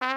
So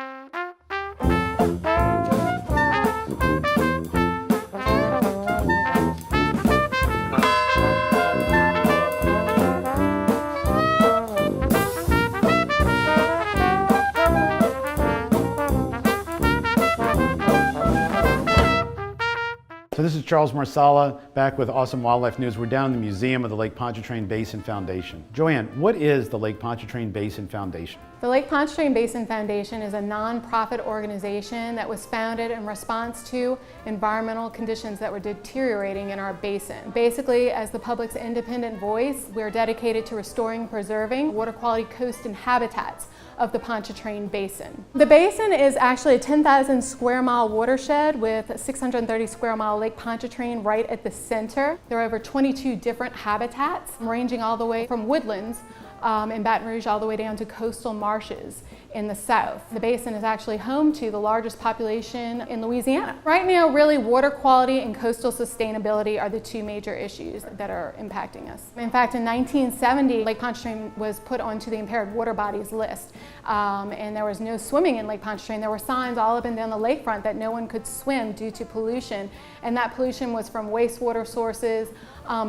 this is Charles Marsala, back with Awesome Wildlife News. We're down in the museum of the Lake Pontchartrain Basin Foundation. Joann, what is the Lake Pontchartrain Basin Foundation? The Lake Pontchartrain Basin Foundation is a non-profit organization that was founded in response to environmental conditions that were deteriorating in our basin. Basically, as the public's independent voice, we're dedicated to restoring and preserving water quality coast and habitats of the Pontchartrain Basin. The basin is actually a 10,000 square mile watershed with a 630 square mile Lake Pontchartrain right at the center. There are over 22 different habitats, ranging all the way from woodlands in Baton Rouge all the way down to coastal marshes in the south. The basin is actually home to the largest population in Louisiana. Right now, really, water quality and coastal sustainability are the two major issues that are impacting us. In fact, in 1970, Lake Pontchartrain was put onto the impaired water bodies list, and there was no swimming in Lake Pontchartrain. There were signs all up and down the lakefront that no one could swim due to pollution, and that pollution was from wastewater sources.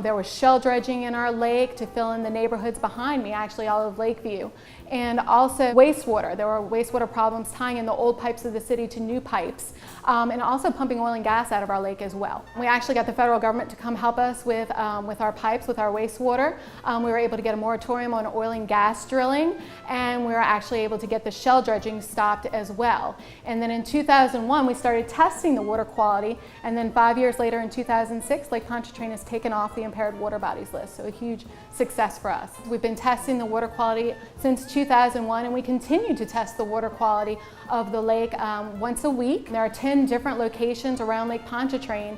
There was shell dredging in our lake to fill in the neighborhoods behind me, actually all of Lakeview, and also wastewater. There were wastewater problems tying in the old pipes of the city to new pipes, and also pumping oil and gas out of our lake as well. We actually got the federal government to come help us with our pipes, with our wastewater. We were able to get a moratorium on oil and gas drilling, and we were actually able to get the shell dredging stopped as well. And then in 2001, we started testing the water quality, and then 5 years later in 2006, Lake Pontchartrain has taken off the impaired water bodies list, so a huge success for us. We've been testing the water quality since 2001, and we continue to test the water quality of the lake once a week. There are 10 different locations around Lake Pontchartrain,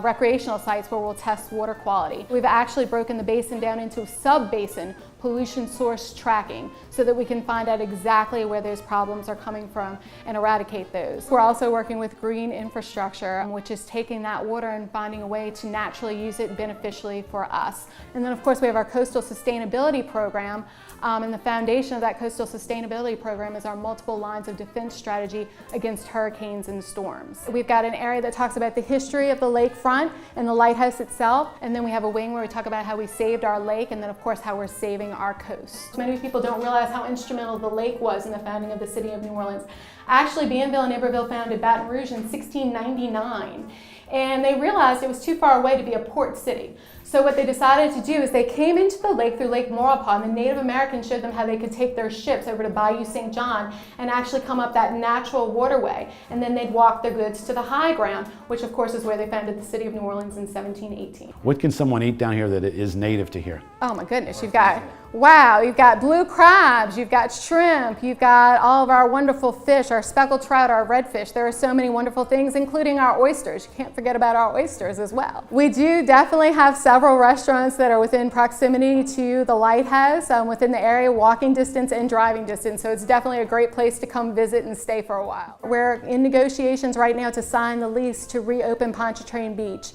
recreational sites where we'll test water quality. We've actually broken the basin down into sub-basin pollution source tracking so that we can find out exactly where those problems are coming from and eradicate those. We're also working with green infrastructure, which is taking that water and finding a way to naturally use it beneficially for us. And then of course we have our coastal sustainability program, and the foundation of that coastal sustainability program is our multiple lines of defense strategy against hurricanes and storms. We've got an area that talks about the history of the lakefront and the lighthouse itself, and then we have a wing where we talk about how we saved our lake, and then of course how we're saving our coast. Many people don't realize how instrumental the lake was in the founding of the city of New Orleans. Actually, Bienville and Iberville founded Baton Rouge in 1699, and they realized it was too far away to be a port city. So what they decided to do is they came into the lake through Lake Maurepas. The Native Americans showed them how they could take their ships over to Bayou St. John and actually come up that natural waterway, and then they'd walk their goods to the high ground, which of course is where they founded the city of New Orleans in 1718. What can someone eat down here that is native to here? Oh my goodness, you've got, wow, you've got blue crabs, you've got shrimp, you've got all of our wonderful fish, our speckled trout, our redfish. There are so many wonderful things, including our oysters. You can't forget about our oysters as well. We do definitely have several restaurants that are within proximity to the lighthouse, within the area, walking distance and driving distance. So it's definitely a great place to come visit and stay for a while. We're in negotiations right now to sign the lease to reopen Pontchartrain Beach.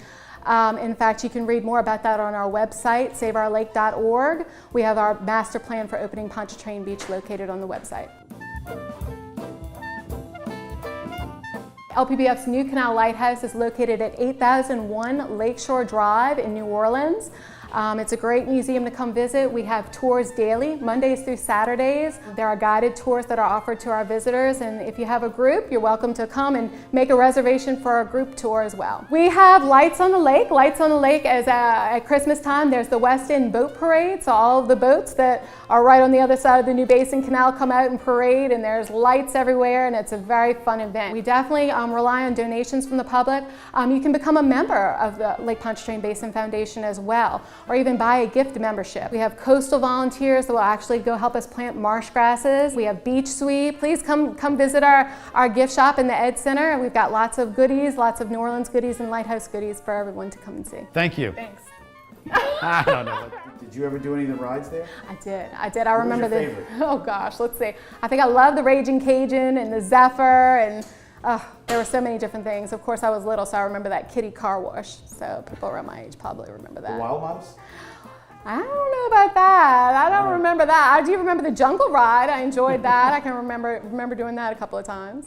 In fact, you can read more about that on our website, saveourlake.org. We have our master plan for opening Pontchartrain Beach located on the website. LPBF's New Canal Lighthouse is located at 8001 Lakeshore Drive in New Orleans. It's a great museum to come visit. We have tours daily, Mondays through Saturdays. There are guided tours that are offered to our visitors, and if you have a group, you're welcome to come and make a reservation for a group tour as well. We have lights on the lake. Lights on the lake as at Christmas time. There's the West End Boat Parade, so all of the boats that are right on the other side of the New Basin Canal come out and parade, and there's lights everywhere, and it's a very fun event. We definitely rely on donations from the public. You can become a member of the Lake Pontchartrain Basin Foundation as well, or even buy a gift membership. We have coastal volunteers that will actually go help us plant marsh grasses. We have beach sweep. Please come visit our gift shop in the Ed Center. We've got lots of goodies, lots of New Orleans goodies and lighthouse goodies for everyone to come and see. Thank you. Thanks. I don't know. Did you ever do any of the rides there? I did. I remember What was your favorite? Oh gosh, let's see. I think I love the Raging Cajun and the Zephyr, and there were so many different things. Of course, I was little, so I remember that kiddie car wash. So people around my age probably remember that. The Wild Mouse? I don't know about that. I don't remember that. I do remember the jungle ride. I enjoyed that. I can remember doing that a couple of times.